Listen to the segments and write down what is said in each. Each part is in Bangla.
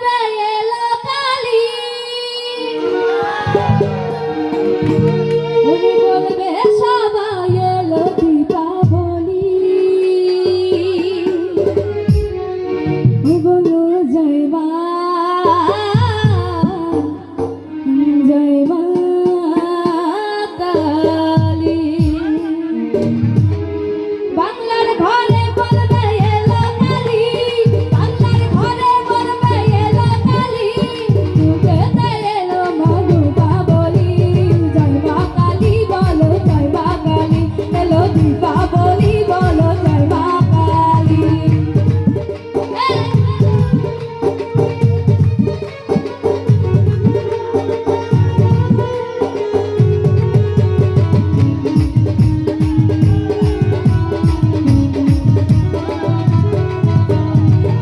বলবে এলো কালী, উনি বলবে সবাই এলো দীপাবলি। বলো জয় মা, জয় মা কালী। বাংলার ঘরে বলবে এলো কালী, বাংলার ঘরে বলবে এলো কালী, যুগেতে এলো মা দীপাবলি। জয় মা কালী বলো জয় মা কালী, এলো দীপাবলি বলো জয় মা কালী।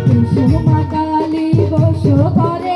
বসো মা কালী বসো করে